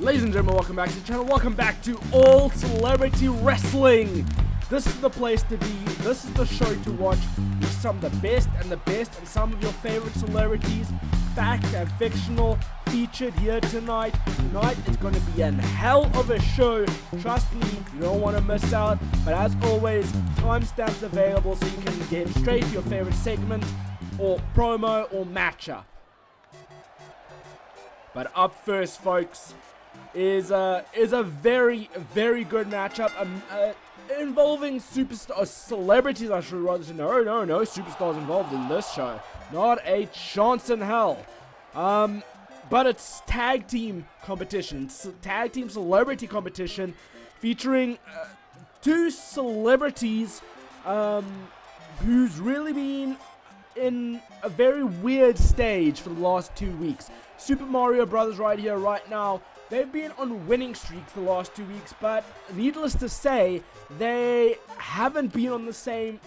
Ladies and gentlemen, welcome back to the channel. Welcome back to All Celebrity Wrestling. This is the place to be. This is the show to watch. With some of the best and some of your favorite celebrities, fact and fictional, featured here tonight. Tonight is going to be a hell of a show. Trust me, you don't want to miss out. But as always, timestamps available so you can get straight to your favorite segment or promo or matchup. But up first, folks, is a very good matchup involving celebrities. I should rather say no superstars involved in this show. Not a chance in hell. But it's tag team competition. It's tag team celebrity competition featuring two celebrities who's really been in a very weird stage for the last 2 weeks. Super Mario Brothers right here, right now. They've been on winning streaks the last 2 weeks, but needless to say, they haven't been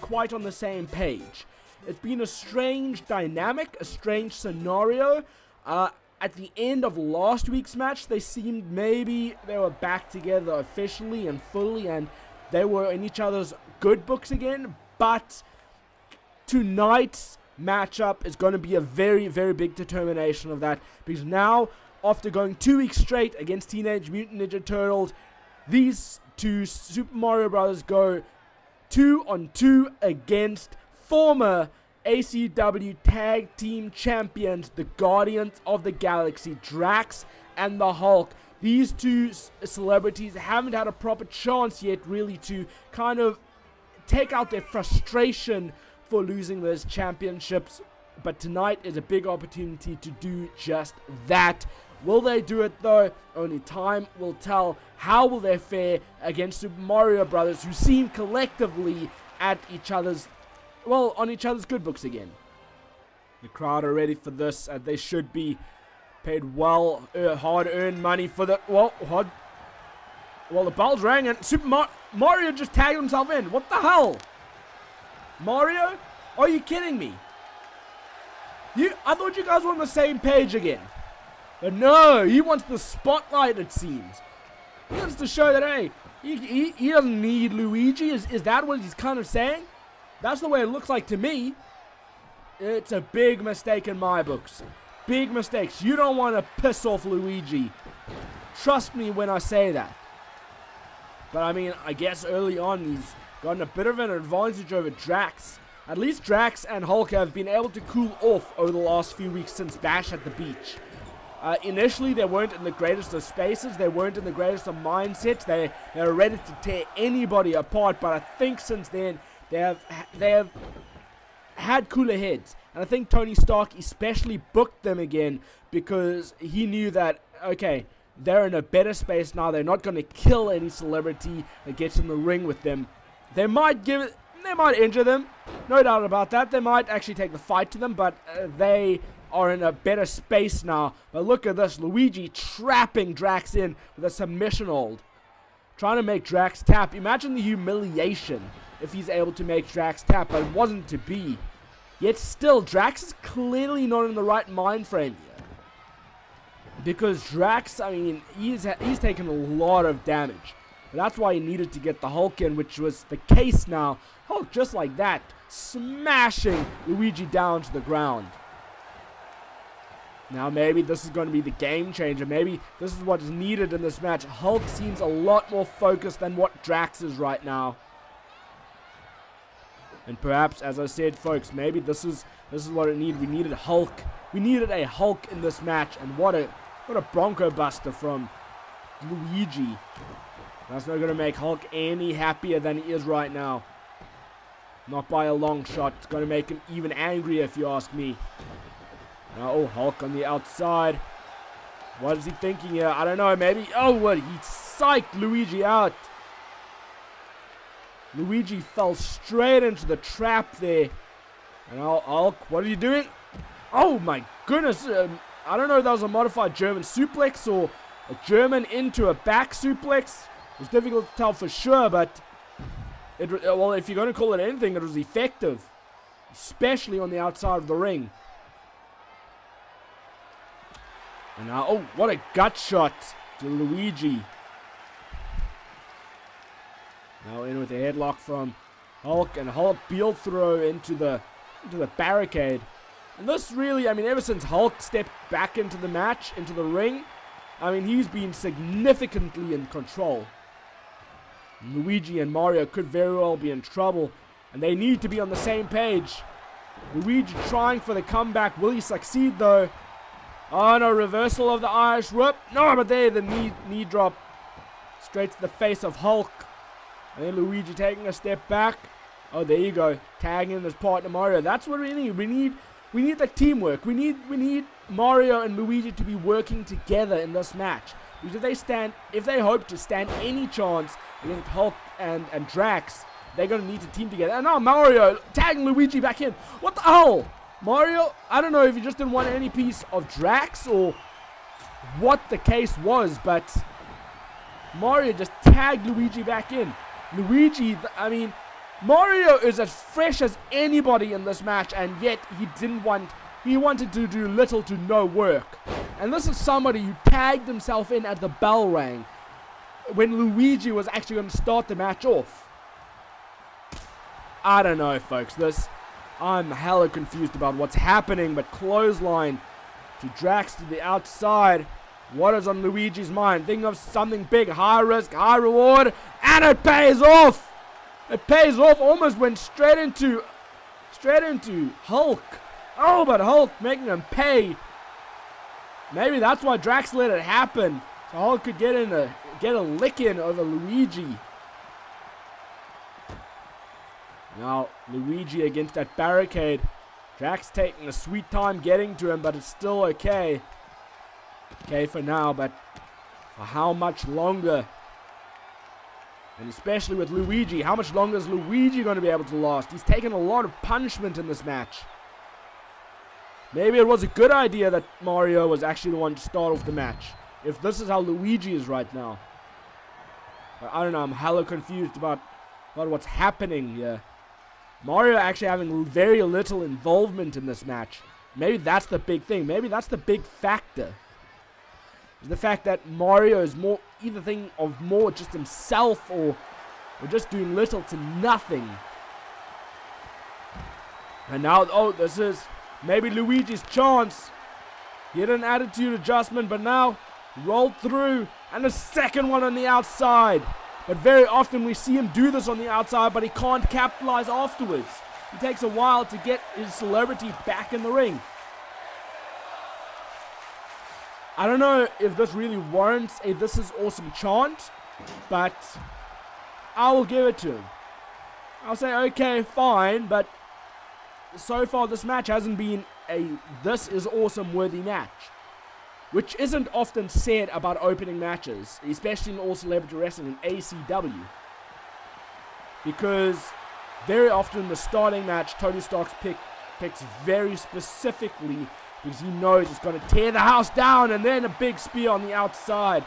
quite on the same page. It's been a strange dynamic, a strange scenario. At the end of last week's match, they seemed maybe they were back together officially and fully, and they were in each other's good books again. But tonight's matchup is going to be a very big determination of that, because now, after going 2 weeks straight against Teenage Mutant Ninja Turtles, these two Super Mario Brothers go 2-on-2 against former ACW Tag Team Champions, the Guardians of the Galaxy, Drax and the Hulk. These two celebrities haven't had a proper chance yet, really, to kind of take out their frustration for losing those championships. But tonight is a big opportunity to do just that. Will they do it though? Only time will tell. How will they fare against Super Mario Brothers, who seem collectively at each other's, on each other's good books again? The crowd are ready for this, and they should be paid hard-earned money for the. Well, the bell's rang, and Mario just tagged himself in. What the hell? Mario? Are you kidding me? I thought you guys were on the same page again. But no, he wants the spotlight, it seems. He wants to show that, hey, he doesn't need Luigi. Is that what he's kind of saying? That's the way it looks like to me. It's a big mistake in my books. Big mistakes. You don't want to piss off Luigi. Trust me when I say that. But I mean, I guess early on he's gotten a bit of an advantage over Drax. At least Drax and Hulk have been able to cool off over the last few weeks since Bash at the beach. Initially, they weren't in the greatest of spaces. They weren't in the greatest of mindsets. They were ready to tear anybody apart. But I think since then, they have had cooler heads. And I think Tony Stark especially booked them again because he knew that, okay, they're in a better space now. They're not going to kill any celebrity that gets in the ring with them. They might injure them, no doubt about that. They might actually take the fight to them, but they are in a better space now. But look at this, Luigi trapping Drax in with a submission hold, trying to make Drax tap. Imagine the humiliation if he's able to make Drax tap, but it wasn't to be. Yet still, Drax is clearly not in the right mind frame here, because Drax, I mean, he's taken a lot of damage. That's why he needed to get the Hulk in, which was the case now. Hulk, just like that, smashing Luigi down to the ground. Now maybe this is going to be the game changer. Maybe this is what is needed in this match. Hulk seems a lot more focused than what Drax is right now. And perhaps, as I said, folks, maybe this is what it needed. We needed Hulk. We needed a Hulk in this match, and what a Bronco Buster from Luigi. That's not going to make Hulk any happier than he is right now. Not by a long shot. It's going to make him even angrier, if you ask me. Now, Hulk on the outside. What is he thinking here? I don't know, maybe. Oh, what? He psyched Luigi out. Luigi fell straight into the trap there. And now, Hulk, what are you doing? Oh, my goodness. I don't know if that was a modified German suplex or a German into a back suplex. It's difficult to tell for sure, but if you're going to call it anything, it was effective, especially on the outside of the ring. And now, oh, what a gut shot. to Luigi. Now in with a headlock from Hulk, and Hulk Beal throw into the barricade. And this really, I mean, ever since Hulk stepped back into the match, into the ring, I mean, he's been significantly in control. Luigi and Mario could very well be in trouble, and they need to be on the same page. Luigi trying for the comeback. Will he succeed though? Oh no, reversal of the Irish whip. No, but there, the knee drop straight to the face of Hulk. And then Luigi taking a step back. Oh, there you go. Tagging his partner Mario. That's what we need. We need the teamwork. We need Mario and Luigi to be working together in this match. Because if they hope to stand any chance against Hulk and Drax, they're going to need to team together. And now Mario tagging Luigi back in. What the hell? Mario, I don't know if he just didn't want any piece of Drax or what the case was, but Mario just tagged Luigi back in. Luigi, I mean, Mario is as fresh as anybody in this match, and yet he wanted to do little to no work. And this is somebody who tagged himself in at the bell rang when Luigi was actually going to start the match off. I don't know, folks. I'm hella confused about what's happening, but clothesline to Drax to the outside. What is on Luigi's mind? Think of something big, high risk, high reward, and it pays off. It pays off. Almost went straight into Hulk. Oh, but Hulk making him pay. Maybe that's why Drax let it happen, so Hulk could get a lick in over Luigi. Now Luigi against that barricade. Drax taking a sweet time getting to him, but it's still okay. Okay for now, but for how much longer? And especially with Luigi, how much longer is Luigi going to be able to last? He's taken a lot of punishment in this match. Maybe it was a good idea that Mario was actually the one to start off the match, if this is how Luigi is right now. But I don't know, I'm hella confused about what's happening here. Mario actually having very little involvement in this match. Maybe that's the big thing. Maybe that's the big factor. The fact that Mario is either thinking of more just himself or just doing little to nothing. And now, oh, this is maybe Luigi's chance. He had an attitude adjustment, but now rolled through, and a second one on the outside. But very often we see him do this on the outside, but he can't capitalize afterwards. It takes a while to get his celebrity back in the ring. I don't know if this really warrants a "this is awesome" chant, but I will give it to him. I'll say, okay, fine, but so far this match hasn't been a "this is awesome" worthy match, which isn't often said about opening matches, especially in All Celebrity Wrestling and ACW. Because very often the starting match, Tony Stark's picks very specifically because he knows it's going to tear the house down, and then a big spear on the outside.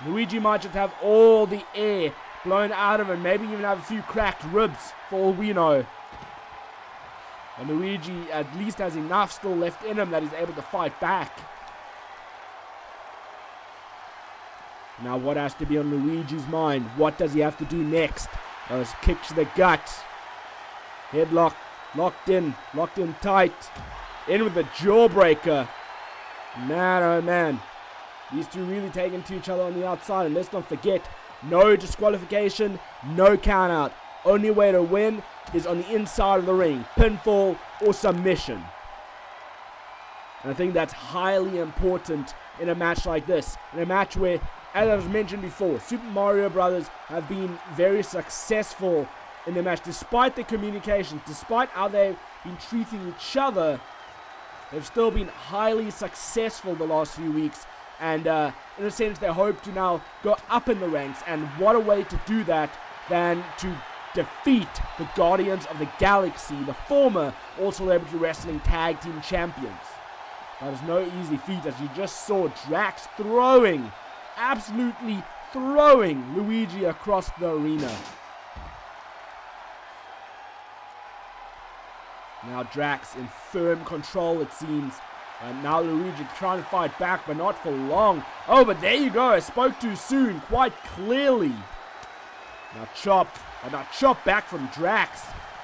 Luigi might just have all the air blown out of him, maybe even have a few cracked ribs for all we know. And Luigi at least has enough still left in him that he's able to fight back. Now what has to be on Luigi's mind? What does he have to do next? Those kicks to the gut. Headlock, locked in tight. In with the jawbreaker. Man, oh man. These two really taking to each other on the outside. And let's not forget, no disqualification, no count out. Only way to win is on the inside of the ring. Pinfall or submission. And I think that's highly important in a match like this. In a match where, as I was mentioned before, Super Mario Brothers have been very successful in the match. Despite the communications, despite how they've been treating each other, they've still been highly successful the last few weeks. And in a sense, they hope to now go up in the ranks. And what a way to do that than to defeat the Guardians of the Galaxy, the former All Celebrity Wrestling Tag Team Champions. That is no easy feat, as you just saw Drax absolutely throwing Luigi across the arena. Now Drax in firm control, it seems. And now Luigi trying to fight back, but not for long. Oh, but there you go. I spoke too soon, quite clearly. Now chop back from Drax.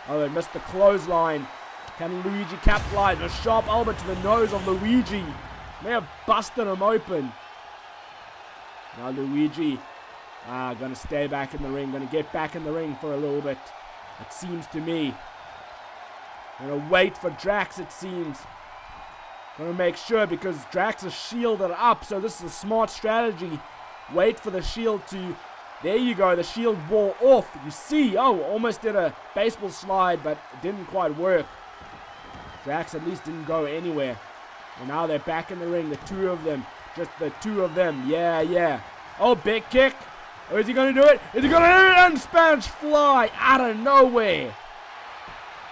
Oh, they missed the clothesline. Can Luigi capitalize? A sharp elbow to the nose of Luigi. May have busted him open. Now Luigi, gonna stay back in the ring. Gonna get back in the ring for a little bit. It seems to me. Gonna wait for Drax, it seems. Gonna make sure, because Drax is shielded up, so this is a smart strategy. Wait for the shield to... There you go, the shield wall off. You see, almost did a baseball slide, but it didn't quite work. Drax at least didn't go anywhere. And now they're back in the ring, the two of them. Just the two of them, yeah. Oh, big kick. Or is he gonna do it? Is he gonna do it? And Spanish fly out of nowhere.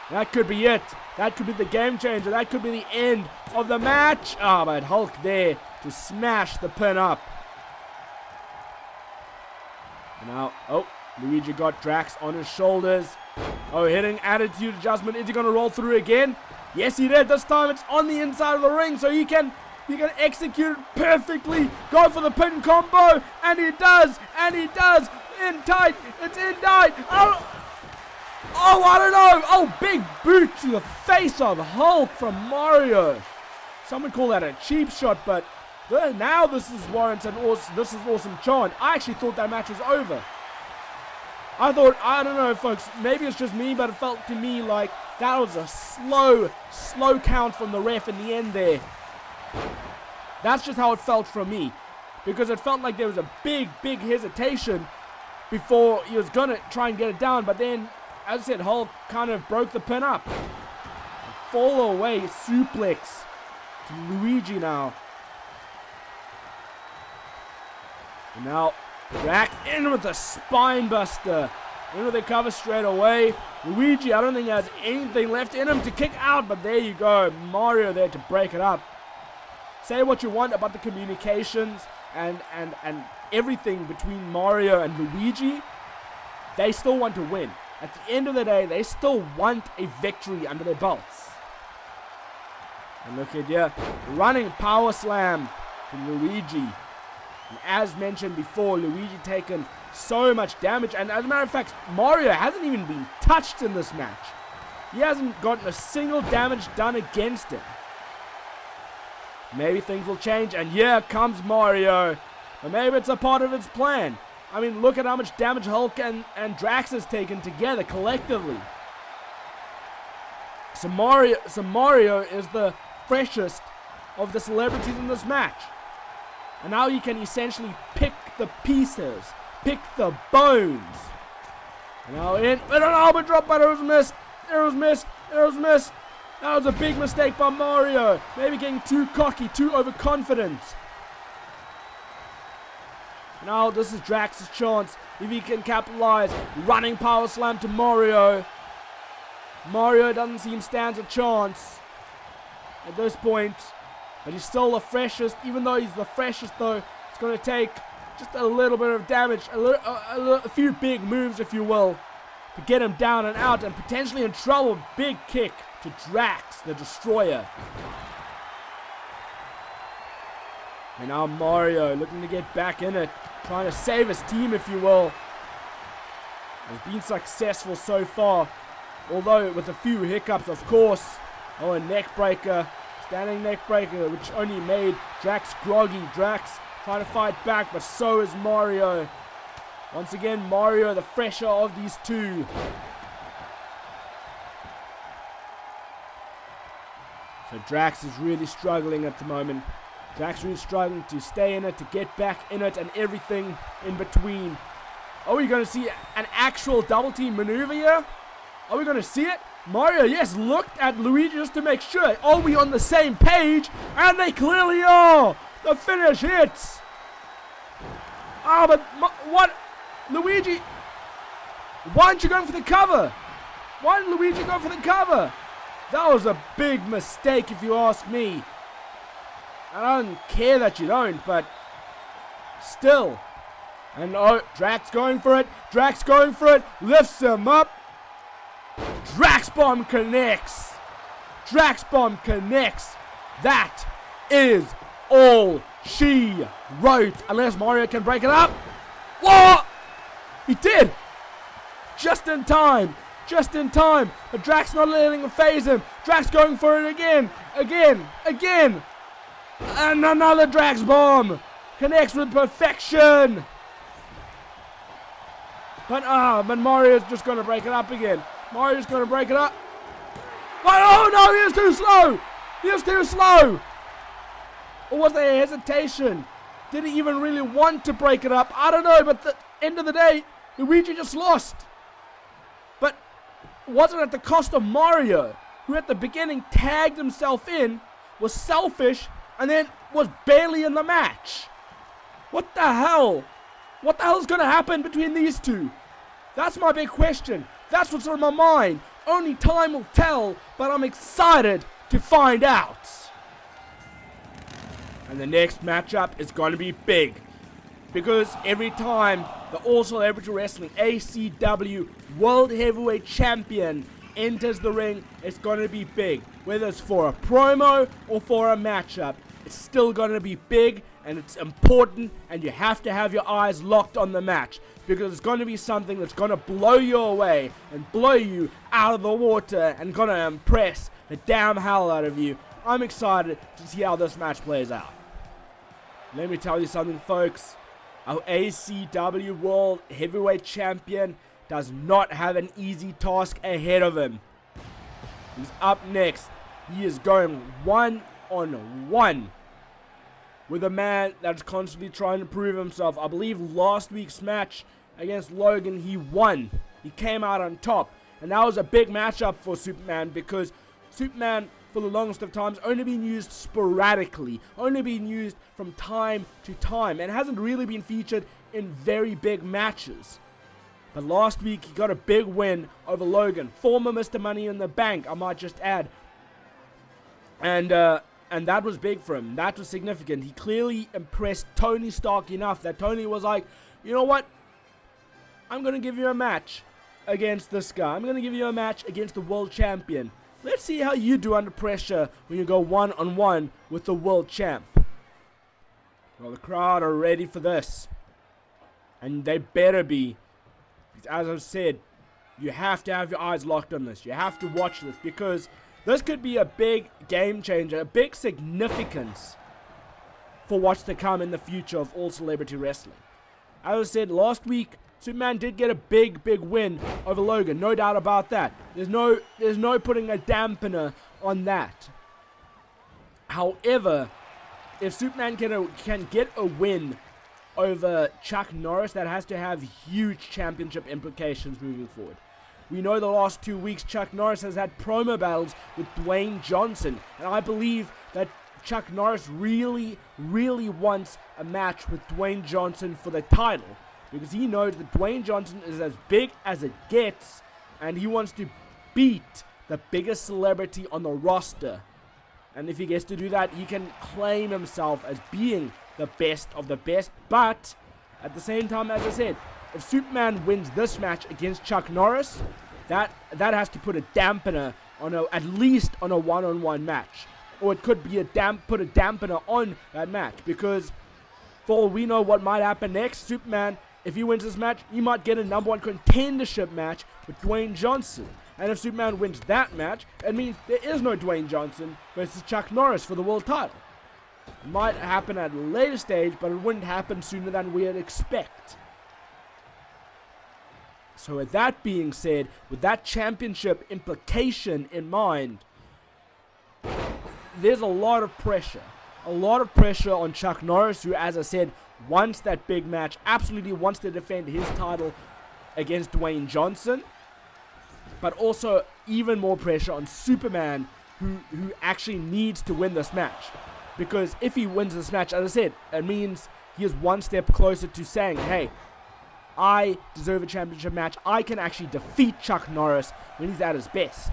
That could be it. That could be the game changer. That could be the end of the match. But Hulk there to smash the pin up. And now, Luigi got Drax on his shoulders. Hitting attitude adjustment. Is he going to roll through again? Yes, he did. This time it's on the inside of the ring, so he can execute it perfectly. Go for the pin combo, and he does. In tight. It's in tight. I don't know. Big boot to the face of Hulk from Mario. Some would call that a cheap shot, but now this is warranted. This is awesome chant. I actually thought that match was over. I don't know, folks, maybe it's just me, but it felt to me like that was a slow count from the ref in the end there. That's just how it felt from me, because it felt like there was a big hesitation before he was gonna try and get it down, but then, as I said, Hulk kind of broke the pin up. A fall away suplex to Luigi now. And now Drax in with a spine buster. In with the cover straight away. Luigi, I don't think he has anything left in him to kick out, but there you go. Mario there to break it up. Say what you want about the communications and everything between Mario and Luigi. They still want to win. At the end of the day, they still want a victory under their belts. And look at here. Running power slam to Luigi. And as mentioned before, Luigi taken so much damage. And as a matter of fact, Mario hasn't even been touched in this match. He hasn't gotten a single damage done against him. Maybe things will change. And here comes Mario. But maybe it's a part of its plan. I mean, look at how much damage Hulk and Drax has taken together collectively. So Mario is the freshest of the celebrities in this match. And now you can essentially pick the pieces, pick the bones. And now in with an elbow drop, but it was missed. That was a big mistake by Mario. Maybe getting too cocky, too overconfident. Now this is Drax's chance. If he can capitalize, running power slam to Mario. Mario doesn't seem stands a chance at this point. But he's still the freshest. Even though he's the freshest, though, it's going to take just a little bit of damage, a few big moves, if you will, to get him down and out and potentially in trouble. Big kick to Drax, the Destroyer. And now Mario looking to get back in it, trying to save his team, if you will. Has been successful so far, although with a few hiccups, of course. A neck breaker. Standing neck breaker, which only made Drax groggy. Drax trying to fight back, but so is Mario. Once again, Mario, the fresher of these two. So Drax is really struggling at the moment. Drax really struggling to stay in it, to get back in it, and everything in between. Are we going to see an actual double team maneuver here? Are we going to see it? Mario, yes, looked at Luigi just to make sure. Are we on the same page? And they clearly are. The finish hits. But what? Luigi, why aren't you going for the cover? Why didn't Luigi go for the cover? That was a big mistake, if you ask me. I don't care that you don't, but still. And Drax going for it. Lifts him up. Drax bomb connects. That is all she wrote. Unless Mario can break it up. What? He did. Just in time. Just in time. But Drax not letting him phase him. Drax going for it again. Again. And another Drax bomb. Connects with perfection. But Mario's just going to break it up again. Mario's going to break it up. But oh no, he is too slow. He is too slow. Or was there hesitation? Did he even really want to break it up? I don't know, but at the end of the day, Luigi just lost. But wasn't at the cost of Mario, who at the beginning tagged himself in, was selfish, and then was barely in the match. What the hell? What the hell is going to happen between these two? That's my big question. That's what's on my mind. Only time will tell, but I'm excited to find out. And the next matchup is going to be big. Because every time the All Celebrity Wrestling ACW World Heavyweight Champion enters the ring, it's going to be big. Whether it's for a promo or for a matchup, it's still going to be big and it's important, and you have to have your eyes locked on the match. Because it's going to be something that's going to blow you away and blow you out of the water and going to impress the damn hell out of you. I'm excited to see how this match plays out. Let me tell you something, folks. Our ACW World Heavyweight Champion does not have an easy task ahead of him. He's up next. He is going one-on-one with a man that's constantly trying to prove himself. I believe last week's match against Logan, he won. He came out on top. And that was a big matchup for Superman, because Superman, for the longest of times, only been used sporadically, only been used from time to time, and hasn't really been featured in very big matches. But last week he got a big win over Logan, former Mr. Money in the Bank, I might just add. And that was big for him. That was significant. He clearly impressed Tony Stark enough that Tony was like, you know what? I'm going to give you a match against this guy. I'm going to give you a match against the world champion. Let's see how you do under pressure when you go one-on-one with the world champ. Well, the crowd are ready for this. And they better be. Because as I've said, you have to have your eyes locked on this. You have to watch this, because this could be a big game changer, a big significance for what's to come in the future of All Celebrity Wrestling. As I said, last week, Superman did get a big win over Logan, no doubt about that. There's no putting a dampener on that. However, if Superman can get a win over Chuck Norris, that has to have huge championship implications moving forward. We know the last 2 weeks Chuck Norris has had promo battles with Dwayne Johnson, and I believe that Chuck Norris really wants a match with Dwayne Johnson for the title. Because he knows that Dwayne Johnson is as big as it gets, and he wants to beat the biggest celebrity on the roster. And if he gets to do that, he can claim himself as being the best of the best. But at the same time, as I said, if Superman wins this match against Chuck Norris, that has to put a dampener on at least on a one-on-one match. Or it could be put a dampener on that match, because for all we know what might happen next, Superman, if he wins this match, he might get a #1 contendership match with Dwayne Johnson. And if Superman wins that match, it means there is no Dwayne Johnson versus Chuck Norris for the world title. It might happen at a later stage, but it wouldn't happen sooner than we'd expect. So with that being said, with that championship implication in mind, there's a lot of pressure. A lot of pressure on Chuck Norris, who, as I said, wants that big match, absolutely wants to defend his title against Dwayne Johnson. But also even more pressure on Superman, who actually needs to win this match. Because if he wins this match, as I said, it means he is one step closer to saying, hey, I deserve a championship match. I can actually defeat Chuck Norris when he's at his best.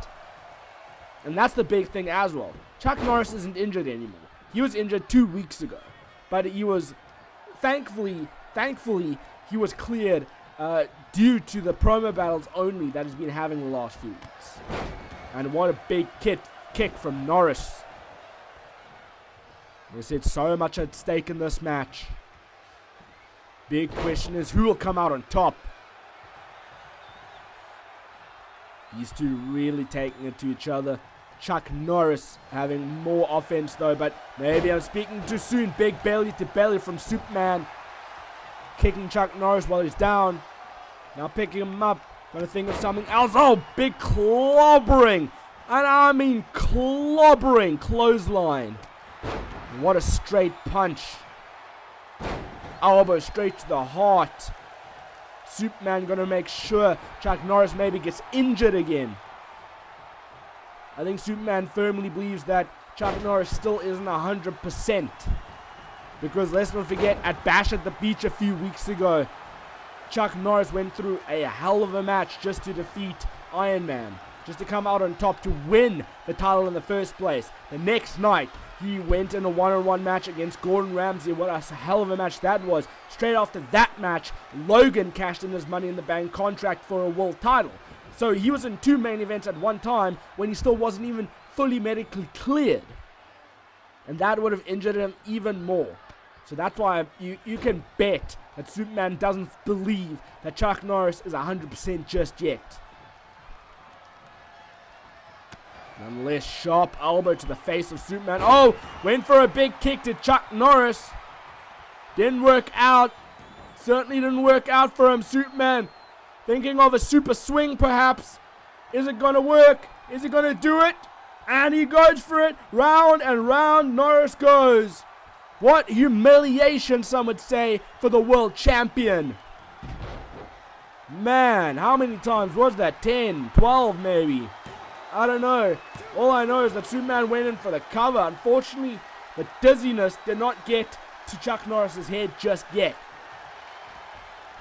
And that's the big thing as well. Chuck Norris isn't injured anymore. He was injured 2 weeks ago. But he was, thankfully, he was cleared due to the promo battles only that he's been having the last few weeks. And what a big kick from Norris. There's so much at stake in this match. Big question is who will come out on top. These two really taking it to each other. Chuck Norris having more offense though, but maybe I'm speaking too soon. Big belly to belly from Superman. Kicking Chuck Norris while he's down. Now picking him up. Gonna think of something else. Oh, big clobbering. And I mean clobbering clothesline. What a straight punch. Elbow straight to the heart. Superman gonna make sure Chuck Norris maybe gets injured again. I think Superman firmly believes that Chuck Norris still isn't 100%. Because let's not forget, at Bash at the Beach a few weeks ago, Chuck Norris went through a hell of a match just to defeat Iron Man. Just to come out on top to win the title in the first place. The next night, he went in a one-on-one match against Gordon Ramsay. What a hell of a match that was. Straight after that match, Logan cashed in his Money in the Bank contract for a world title. So he was in 2 main events at one time when he still wasn't even fully medically cleared. And that would have injured him even more. So that's why you can bet that Superman doesn't believe that Chuck Norris is 100% just yet. Nonetheless, sharp elbow to the face of Superman. Oh, went for a big kick to Chuck Norris. Didn't work out. Certainly didn't work out for him, Superman. Thinking of a super swing, perhaps. Is it going to work? Is he going to do it? And he goes for it. Round and round, Norris goes. What humiliation, some would say, for the world champion. Man, how many times was that? 10, 12 maybe. I don't know. All I know is that Superman went in for the cover. Unfortunately, the dizziness did not get to Chuck Norris's head just yet.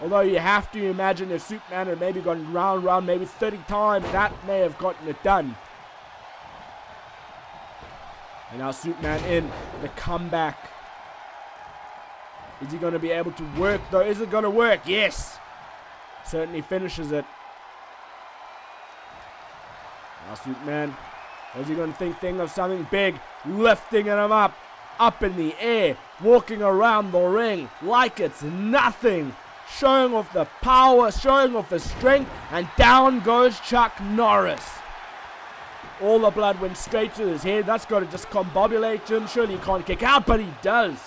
Although you have to imagine if Superman had maybe gone round, maybe 30 times, that may have gotten it done. And now Superman in the comeback. Is he going to be able to work though? Is it going to work? Yes. Certainly finishes it. Now Superman, is he going to think of something big? Lifting him up in the air, walking around the ring like it's nothing. Showing off the power, showing off the strength, and down goes Chuck Norris. All the blood went straight to his head. That's got to just combobulate him. Surely he can't kick out, but he does.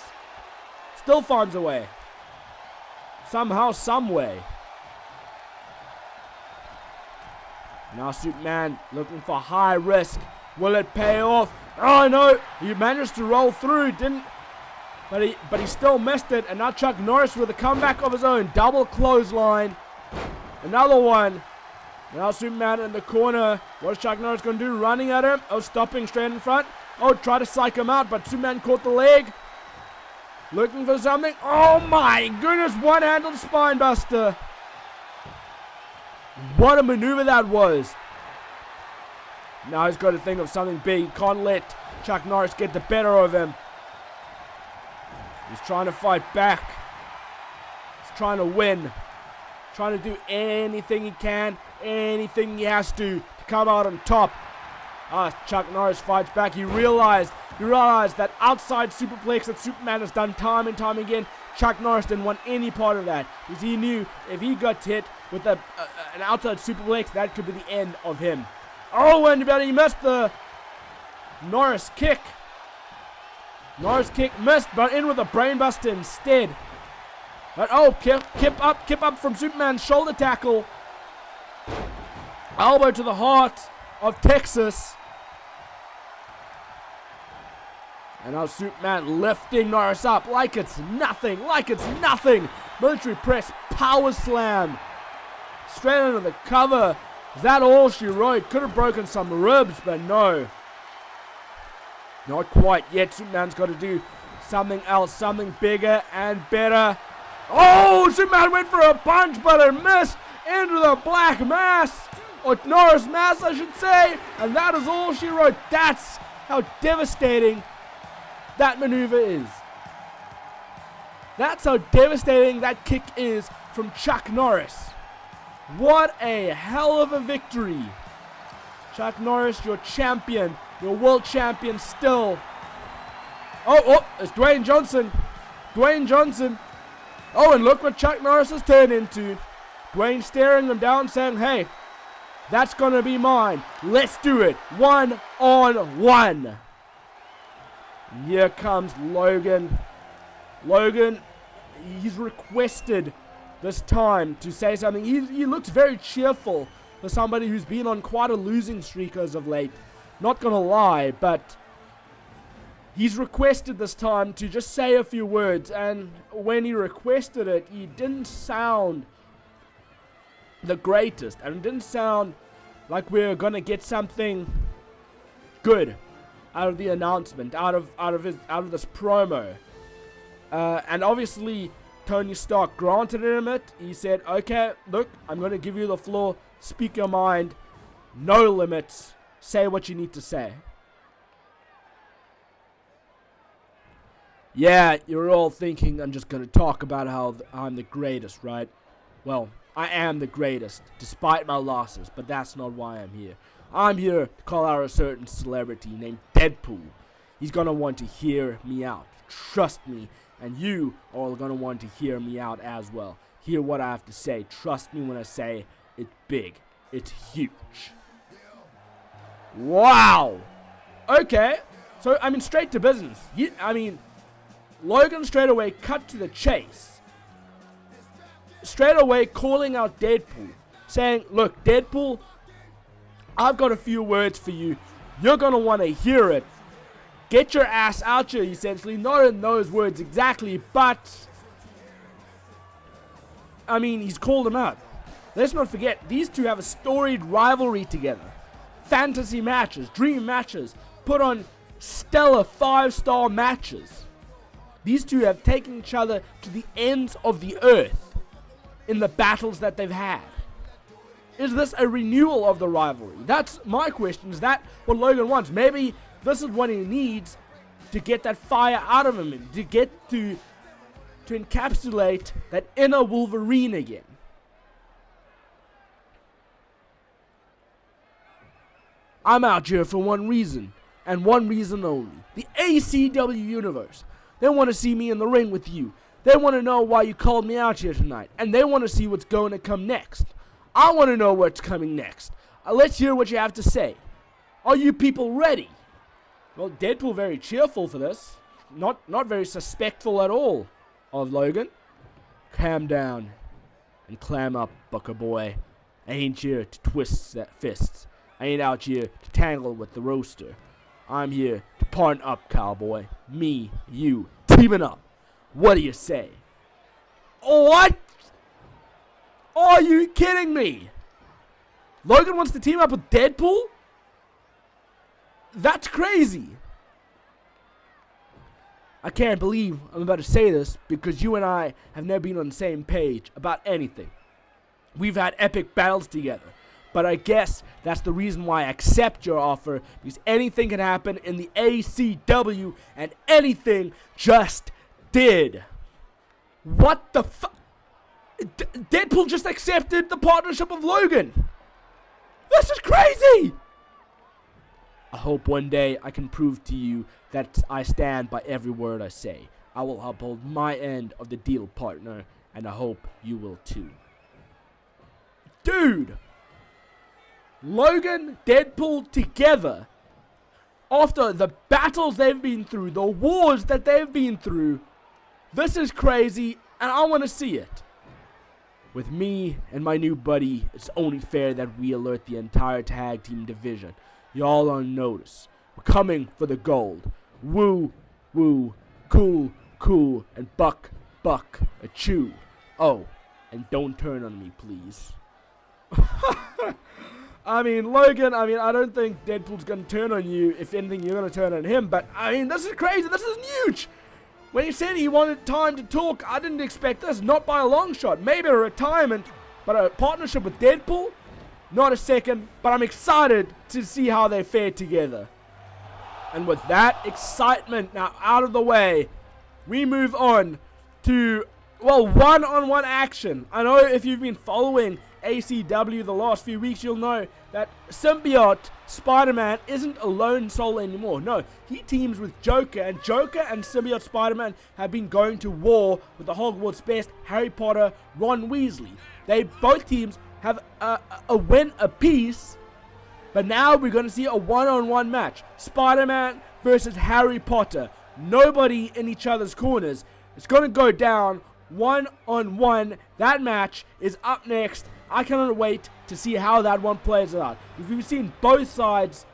Still finds a way. Somehow, some way. Now Superman looking for high risk. Will it pay off? Oh no, he managed to roll through, but he still missed it. And now Chuck Norris with a comeback of his own. Double clothesline. Another one. Now Superman in the corner. What's Chuck Norris going to do? Running at him. Oh, stopping straight in front. Oh, try to psych him out, but Superman caught the leg. Looking for something. Oh my goodness, one-handed spine buster. What a maneuver that was. Now he's got to think of something big. He can't let Chuck Norris get the better of him. He's trying to fight back. He's trying to win. Trying to do anything he can, anything he has to come out on top. Chuck Norris fights back. He realized that outside superplex that Superman has done time and time again, Chuck Norris didn't want any part of that. Because he knew if he got hit with an outside superplex, that could be the end of him. Oh, and he missed the Norris kick. Norris kick missed, but in with a brainbuster instead. But oh, kip up from Superman's shoulder tackle. Elbow to the heart of Texas. And now Superman lifting Norris up like it's nothing, Military press, power slam. Straight under the cover. Is that all she wrote? Could have broken some ribs, but no. Not quite yet. Superman's got to do something else, something bigger and better. Oh, Superman went for a punch, but it missed into the black mass. Or Norris mass, I should say. And that is all she wrote. That's how devastating that maneuver is. That's how devastating that kick is from Chuck Norris. What a hell of a victory. Chuck Norris, your champion, your world champion still. Oh, it's Dwayne Johnson. Dwayne Johnson. Oh, and look what Chuck Norris has turned into. Dwayne staring him down saying, hey, that's going to be mine. Let's do it. 1-on-1. Here comes Logan. Logan, he's requested this time to say something. He looks very cheerful for somebody who's been on quite a losing streak as of late. Not going to lie, but he's requested this time to just say a few words. And when he requested it, he didn't sound the greatest, and it didn't sound like we're gonna get something good out of the announcement, out of this promo. And obviously Tony Stark granted him it. He said, okay, look, I'm gonna give you the floor, speak your mind, no limits, say what you need to say. Yeah, you're all thinking I'm just gonna talk about how I'm the greatest, right? Well, I am the greatest, despite my losses, but that's not why I'm here. I'm here to call out a certain celebrity named Deadpool. He's gonna want to hear me out. Trust me, and you are all gonna want to hear me out as well. Hear what I have to say. Trust me when I say it's big. It's huge. Wow! Okay, so, straight to business. Logan straight away cut to the chase. Straight away calling out Deadpool, saying, look, Deadpool, I've got a few words for you. You're going to want to hear it. Get your ass out here, essentially. Not in those words exactly, but he's called him out. Let's not forget, these two have a storied rivalry together. Fantasy matches, dream matches, put on stellar 5-star matches. These two have taken each other to the ends of the earth in the battles that they've had. Is this a renewal of the rivalry? That's my question. Is that what Logan wants? Maybe this is what he needs to get that fire out of him, to get to encapsulate that inner Wolverine again. I'm out here for one reason, and one reason only. The ACW universe. They want to see me in the ring with you. They want to know why you called me out here tonight. And they want to see what's going to come next. I want to know what's coming next. Let's hear what you have to say. Are you people ready? Well, Deadpool very cheerful for this. Not very suspectful at all of Logan. Calm down and clam up, bucker boy. I ain't here to twist that fists. I ain't out here to tangle with the roaster. I'm here to partner up, cowboy. Me, you, teaming up. What do you say? What? Are you kidding me? Logan wants to team up with Deadpool? That's crazy. I can't believe I'm about to say this because you and I have never been on the same page about anything. We've had epic battles together. But I guess that's the reason why I accept your offer, because anything can happen in the ACW, and anything just did. What the fuck? Deadpool just accepted the partnership of Logan. This is crazy. I hope one day I can prove to you that I stand by every word I say. I will uphold my end of the deal, partner, and I hope you will too. Dude! Logan, Deadpool together, after the battles they've been through, the wars that they've been through, this is crazy, and I want to see it. With me and my new buddy, it's only fair that we alert the entire tag team division. Y'all on notice. We're coming for the gold. Woo, woo, cool, cool, and buck, a chew. Oh, and don't turn on me, please. Logan, I don't think Deadpool's going to turn on you. If anything, you're going to turn on him. But, this is crazy. This is huge. When he said he wanted time to talk, I didn't expect this. Not by a long shot. Maybe a retirement. But a partnership with Deadpool? Not a second. But I'm excited to see how they fare together. And with that excitement now out of the way, we move on to, one-on-one action. I know if you've been following ACW the last few weeks, you'll know that symbiote Spider-Man isn't a lone soul anymore. No, he teams with Joker, and Joker and symbiote Spider-Man have been going to war with the Hogwarts best, Harry Potter, Ron Weasley. Both teams have a win apiece, but now we're going to see a one-on-one match. Spider-Man versus Harry Potter. Nobody in each other's corners. It's going to go down one-on-one. That match is up next. I cannot wait to see how that one plays out. Because we've seen both sides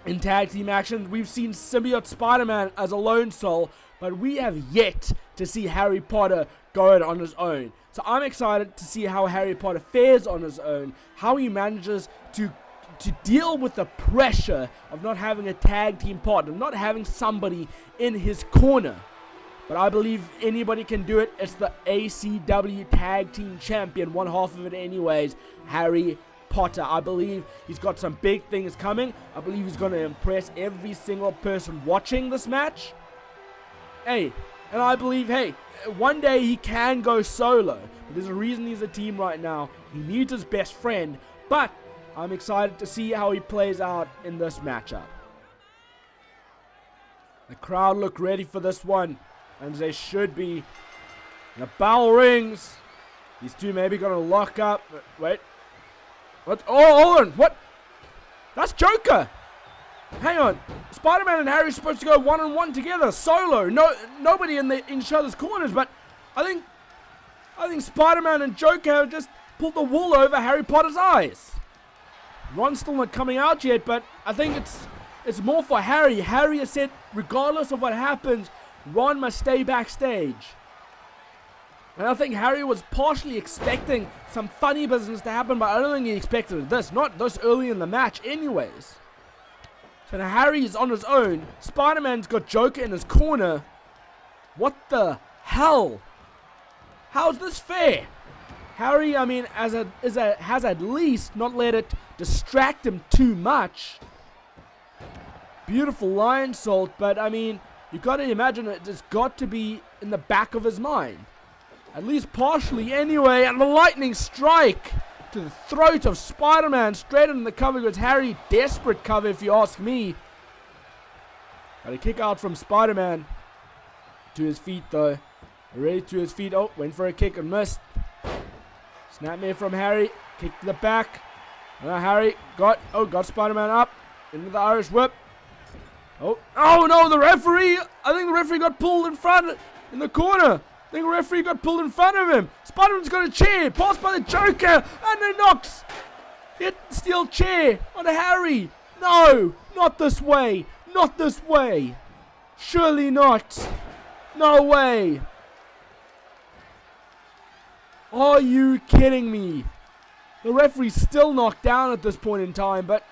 in tag team action. We've seen symbiote Spider-Man as a lone soul, but we have yet to see Harry Potter go it on his own. So I'm excited to see how Harry Potter fares on his own, how he manages to deal with the pressure of not having a tag team partner, not having somebody in his corner. But I believe anybody can do it. It's the ACW Tag Team Champion, one half of it anyways, Harry Potter. I believe he's got some big things coming. I believe he's going to impress every single person watching this match. Hey, and I believe, hey, one day he can go solo. But there's a reason he's a team right now. He needs his best friend. But I'm excited to see how he plays out in this matchup. The crowd look ready for this one, and they should be. The bell rings. These two maybe gonna lock up. Wait. What? Oh, hold on. What? That's Joker. Hang on. Spider-Man and Harry are supposed to go one-on-one together, solo. Nobody in each other's corners. But I think Spider-Man and Joker have just pulled the wool over Harry Potter's eyes. Ron's still not coming out yet, but I think it's more for Harry. Harry has said, regardless of what happens, Ron must stay backstage. And I think Harry was partially expecting some funny business to happen, but I don't think he expected this. Not this early in the match anyways. So now Harry is on his own. Spider-Man's got Joker in his corner. What the hell? How's this fair? Harry, I mean, has at least not let it distract him too much. Beautiful lion salt, but I mean, you got to imagine it's got to be in the back of his mind. At least partially anyway, and the lightning strike to the throat of Spider-Man straight into the cover. Goes Harry, desperate cover if you ask me. Got a kick out from Spider-Man. To his feet though. Ready to his feet. Oh, went for a kick and missed. Snapmare from Harry. Kick to the back. Now Harry got Spider-Man up. Into the Irish whip. Oh no, the referee. I think the referee got pulled in the corner. I think the referee got pulled in front of him. Spider-Man's got a chair. Passed by the Joker. And then knocks. Hit steel chair on Harry. No, not this way. Not this way. Surely not. No way. Are you kidding me? The referee's still knocked down at this point in time, but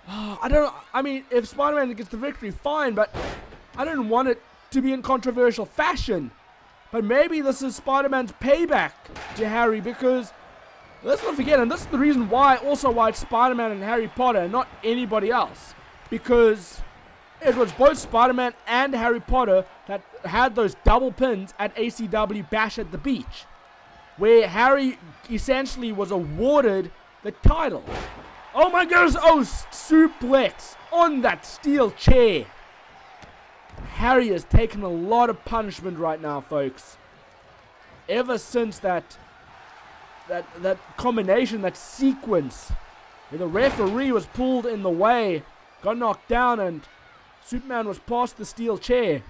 I mean, if Spider-Man gets the victory, fine, but I don't want it to be in controversial fashion. But maybe this is Spider-Man's payback to Harry, because let's not forget, and this is the reason why it's Spider-Man and Harry Potter and not anybody else, because it was both Spider-Man and Harry Potter that had those double pins at ACW Bash at the Beach, where Harry essentially was awarded the title. Oh my goodness, suplex on that steel chair. Harry has taken a lot of punishment right now, folks. Ever since that combination, that sequence, where the referee was pulled in the way, got knocked down, and Superman was past the steel chair.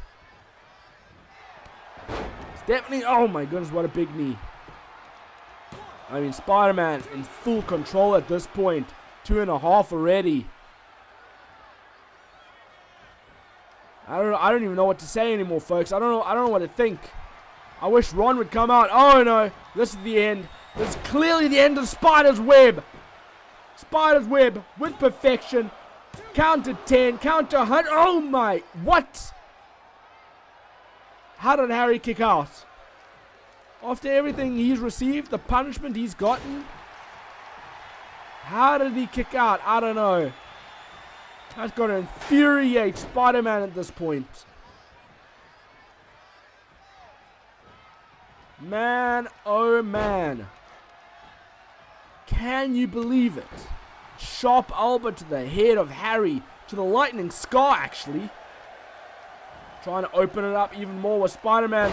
It's definitely, oh my goodness, what a big knee. I mean, Spider-Man in full control at this point. 2.5 already. I don't even know what to say anymore, folks. I don't know what to think. I wish Ron would come out. Oh no, this is the end. This is clearly the end of Spider's Web. Spider's Web with perfection. Count to 10, count to 100. Oh my, what? How did Harry kick out? After everything he's received, the punishment he's gotten, how did he kick out? I don't know. That's going to infuriate Spider-Man at this point. Man, oh man. Can you believe it? Sharp elbow to the head of Harry, to the lightning scar actually. Trying to open it up even more with Spider-Man.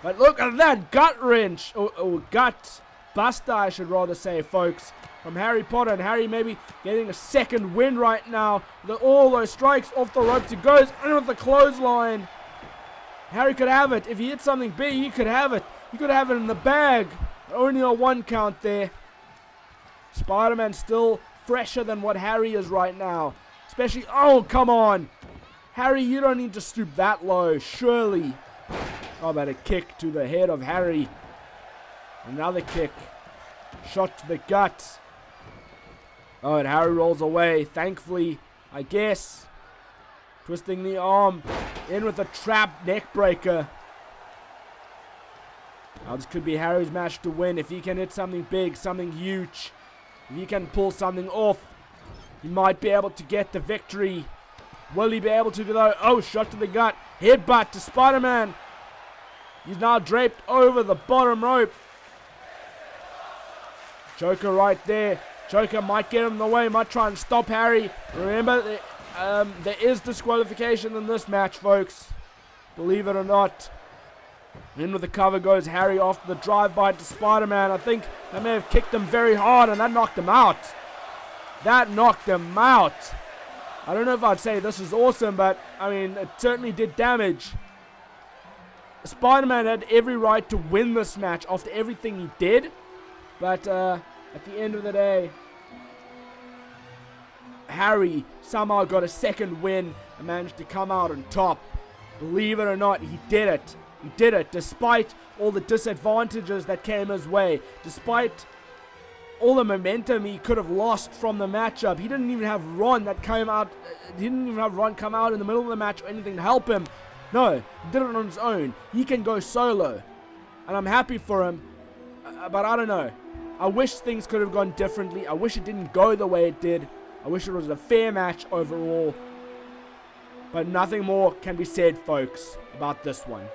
But look at that gut wrench, or gut buster I should rather say, folks, from Harry Potter. And Harry maybe getting a second win right now. All those strikes off the ropes. He goes in with the clothesline. Harry could have it. If he hit something big, he could have it. He could have it in the bag. Only a 1 count there. Spider-Man still fresher than what Harry is right now. Especially, oh, come on. Harry, you don't need to stoop that low, surely. How about a kick to the head of Harry? Another kick. Shot to the gut. Oh, and Harry rolls away, thankfully, I guess. Twisting the arm. In with a trap neck breaker. Now this could be Harry's match to win if he can hit something big, something huge. If he can pull something off, he might be able to get the victory. Will he be able to do that? Oh, shot to the gut. Headbutt to Spider-Man. He's now draped over the bottom rope. Joker right there. Joker might get him in the way, might try and stop Harry. Remember, there is disqualification in this match, folks. Believe it or not. In with the cover goes Harry after the drive-by to Spider-Man. I think they may have kicked him very hard and that knocked him out. That knocked him out. I don't know if I'd say this is awesome, but I mean, it certainly did damage. Spider-Man had every right to win this match after everything he did. But at the end of the day, Harry somehow got a second win and managed to come out on top. Believe it or not, he did it. He did it despite all the disadvantages that came his way. Despite all the momentum he could have lost from the matchup. He didn't even have Ron that came out. He didn't even have Ron come out in the middle of the match or anything to help him. No, he did it on his own. He can go solo. And I'm happy for him. But I don't know. I wish things could have gone differently. I wish it didn't go the way it did. I wish it was a fair match overall. But nothing more can be said, folks, about this one.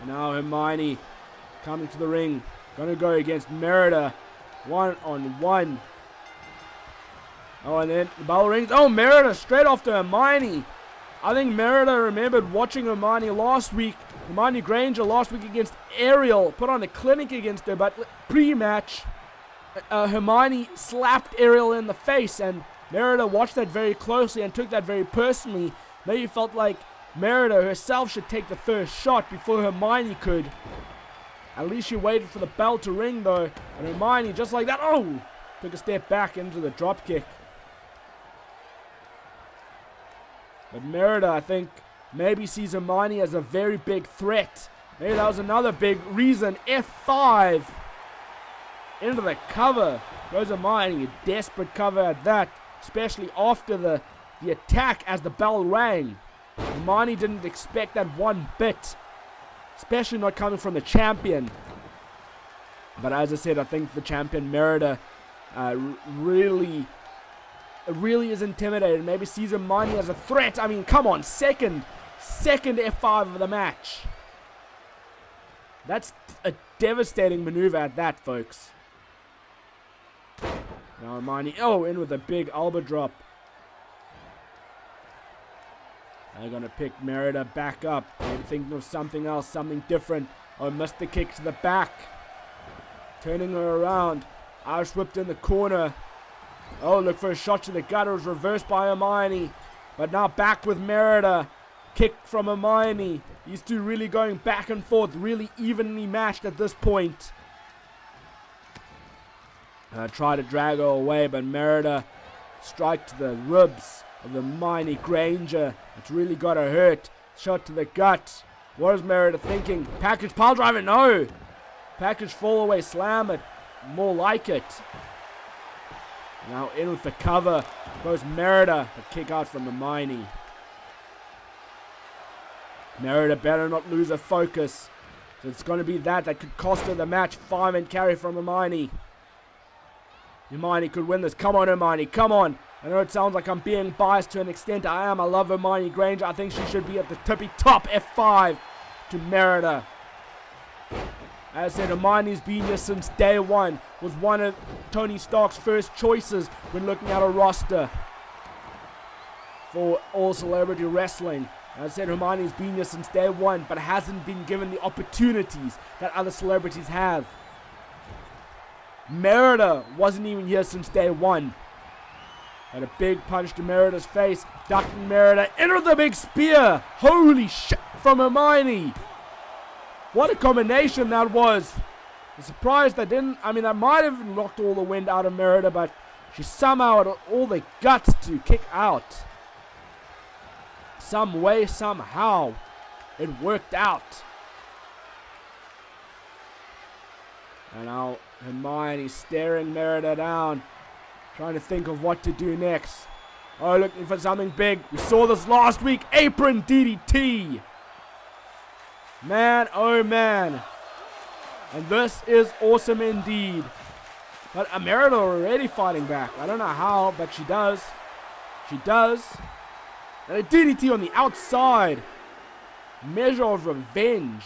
And now Hermione coming to the ring. Gonna go against Merida. 1-on-1. Oh, and then the bell rings. Oh, Merida straight off to Hermione. I think Merida remembered watching Hermione last week. Hermione Granger last week against Ariel. Put on a clinic against her. But pre-match, Hermione slapped Ariel in the face. And Merida watched that very closely and took that very personally. Maybe felt like Merida herself should take the first shot before Hermione could. At least she waited for the bell to ring though. And Hermione, just like that, oh! Took a step back into the dropkick. But Merida, I think, maybe sees Hermione as a very big threat. Maybe that was another big reason. F5. Into the cover. Goes Hermione, a desperate cover at that. Especially after the attack as the bell rang. Hermione didn't expect that one bit. Especially not coming from the champion. But as I said, I think the champion Merida really is intimidated. Maybe sees Hermione as a threat. I mean, come on. Second F5 of the match. That's a devastating maneuver at that, folks. Now Hermione, oh, in with a big elbow drop. They're going to pick Merida back up. Maybe thinking of something else, something different. Oh, missed the kick to the back. Turning her around. Irish whipped in the corner. Oh, look for a shot to the gut. It was reversed by Hermione. But now back with Merida. Kick from Hermione. These two really going back and forth. Really evenly matched at this point. Try to drag her away, but Merida strike to the ribs of Hermione Granger. It's really got her hurt. Shot to the gut. What is Merida thinking? Package pile driver? No. Package fall away slam it. More like it. Now in with the cover. Goes Merida. A kick out from Hermione. Merida better not lose her focus. So it's going to be that could cost her the match. Fireman carry from Hermione. Hermione could win this. Come on, Hermione. Come on. I know it sounds like I'm being biased to an extent. I am. I love Hermione Granger. I think she should be at the tippy top. F5 to Merida. As I said, Hermione's been here since day one. Was one of Tony Stark's first choices when looking at a roster for all celebrity wrestling. As I said, Hermione's been here since day one, but hasn't been given the opportunities that other celebrities have. Merida wasn't even here since day one. Had a big punch to Merida's face, ducking Merida into the big spear. Holy shit from Hermione. What a combination that was. I'm surprised that didn't, that might have knocked all the wind out of Merida, but she somehow had all the guts to kick out. Some way, somehow, it worked out. And now Hermione staring Merida down, trying to think of what to do next. Oh, looking for something big. We saw this last week. Apron DDT. Man, oh man. And this is awesome indeed. But Merida already fighting back. I don't know how, but she does. She does. And a DDT on the outside. Measure of revenge.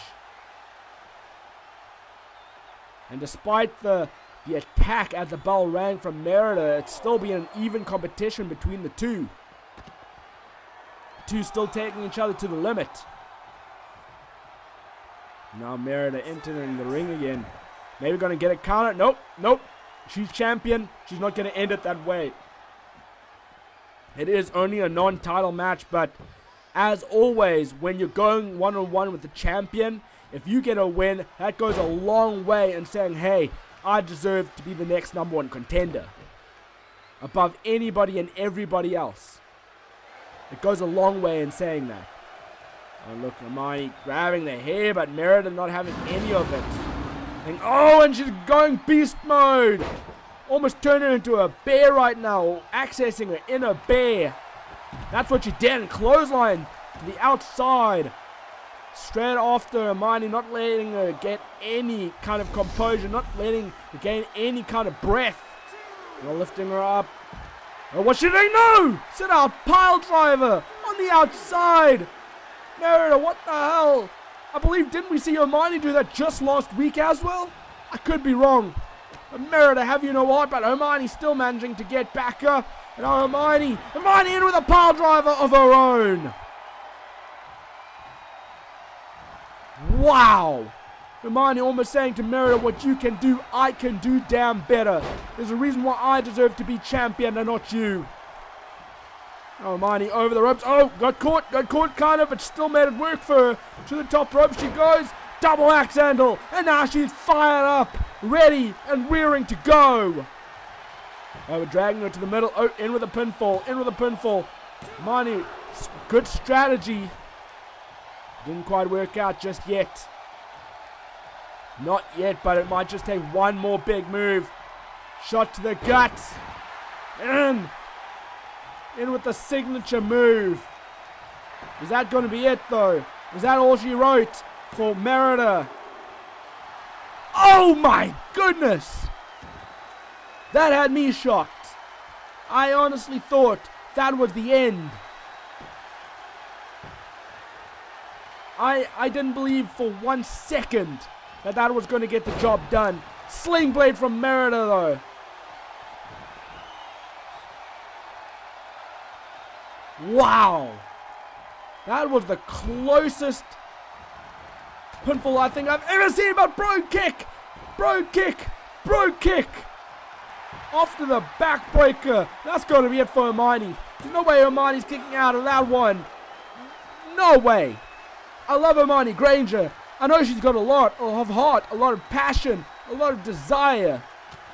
And despite the attack as the bell rang from Merida, it's still been an even competition between the two. The two still taking each other to the limit. Now Merida entering the ring again. Maybe going to get a counter. Nope, nope. She's champion. She's not going to end it that way. It is only a non-title match, but as always, when you're going one-on-one with the champion, if you get a win, that goes a long way in saying, hey, I deserve to be the next number one contender. Above anybody and everybody else. It goes a long way in saying that. Oh, look, Hermione grabbing the hair, but Merida not having any of it. And she's going beast mode. Almost turning her into a bear right now, or accessing her inner bear. That's what she did, and clothesline to the outside. Straight after Hermione, not letting her get any kind of composure, not letting her gain any kind of breath. Not lifting her up. Oh, what's she doing? No! Sit out, pile driver on the outside. Merida, what the hell? I believe, didn't we see Hermione do that just last week as well? I could be wrong. But Merida, have you know what? But Hermione's still managing to get back her. And now Hermione in with a pile driver of her own. Wow. Hermione almost saying to Merida, what you can do, I can do damn better. There's a reason why I deserve to be champion and not you. Oh, Hermione over the ropes. Oh, got caught kind of, but still made it work for her. To the top rope she goes. Double axe handle. And now she's fired up, ready and rearing to go. Oh, we're dragging her to the middle. Oh, in with a pinfall. Hermione, good strategy. Didn't quite work out just yet. Not yet, but it might just take one more big move. Shot to the gut. In with the signature move. Is that going to be it, though? Is that all she wrote for Merida? Oh, my goodness. That had me shocked. I honestly thought that was the end. I didn't believe for 1 second that was going to get the job done. Sling blade from Merida, though. Wow. That was the closest pinfall I think I've ever seen, but bro kick. After the backbreaker. That's going to be it for Hermione. There's no way Hermione's kicking out of that one. No way. I love Hermione Granger. I know she's got a lot of heart, a lot of passion, a lot of desire.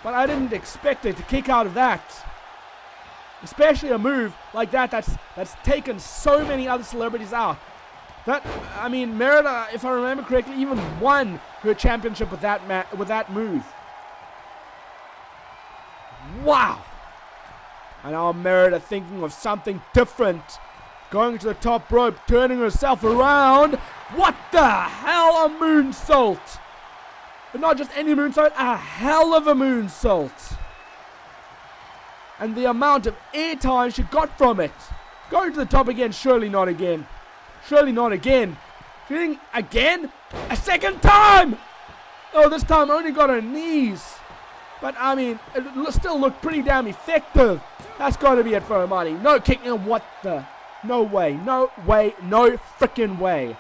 But I didn't expect her to kick out of that. Especially a move like that that's taken so many other celebrities out. Merida, if I remember correctly, even won her championship with that move. Wow. And now Merida thinking of something different. Going to the top rope, turning herself around. What the hell? A moonsault. But not just any moonsault, a hell of a moonsault. And the amount of airtime she got from it. Going to the top again, surely not again. Shooting again? A second time! Oh, this time only got her knees. But, I mean, it still looked pretty damn effective. That's got to be it for Hermione. No kicking. What the? No way. No way. No freaking way.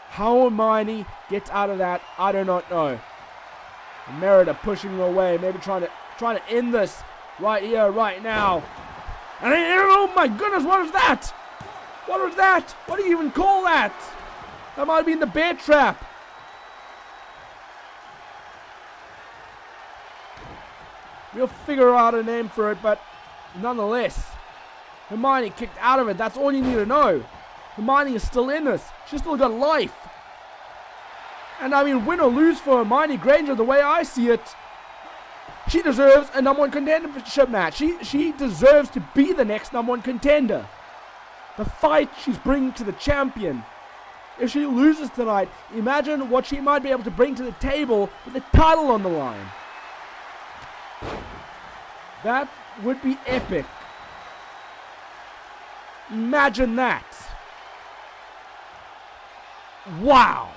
How Hermione gets out of that, I do not know. Merida pushing her away. Maybe trying to end this right here, right now. And oh my goodness, what was that? What was that? What do you even call that? That might have been the bear trap. We'll figure out a name for it, but nonetheless, Hermione kicked out of it. That's all you need to know. Hermione is still in this. She's still got life. And I mean, win or lose for Hermione Granger, the way I see it, she deserves a number one contendership match. She deserves to be the next number one contender. The fight she's bringing to the champion. If she loses tonight, imagine what she might be able to bring to the table with the title on the line. That would be epic. Imagine that. Wow.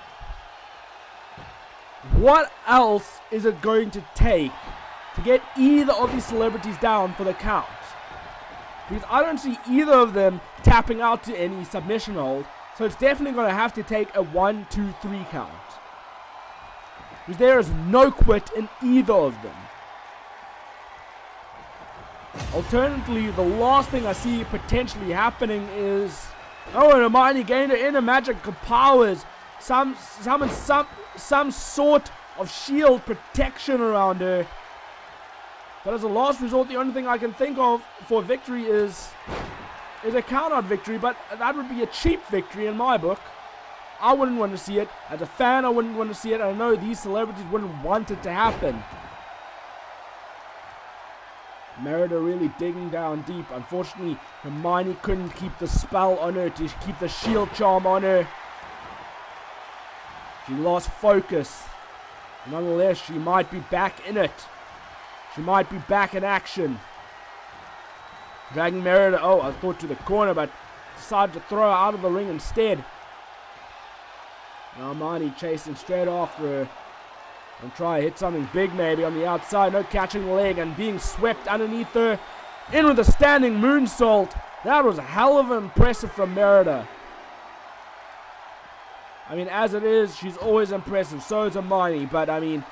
What else is it going to take to get either of these celebrities down for the count? Because I don't see either of them tapping out to any submission hold. So it's definitely going to have to take a 1, 2, 3 count. Because there is no quit in either of them. Alternatively, the last thing I see potentially happening is, oh, and Hermione gained her inner magical powers. Some sort of shield protection around her. But as a last resort, the only thing I can think of for victory is a count-out victory, but that would be a cheap victory in my book. I wouldn't want to see it. As a fan, I wouldn't want to see it. I know these celebrities wouldn't want it to happen. Merida really digging down deep. Unfortunately, Hermione couldn't keep the spell on her, to keep the shield charm on her. She lost focus. Nonetheless, she might be back in it. She might be back in action. Dragging Merida, oh, I thought to the corner, but decided to throw her out of the ring instead. Now Hermione chasing straight after her. And try to hit something big maybe on the outside. No catching the leg and being swept underneath her. In with a standing moonsault. That was a hell of impressive from Merida. I mean, as it is, she's always impressive. So is Hermione. But I mean,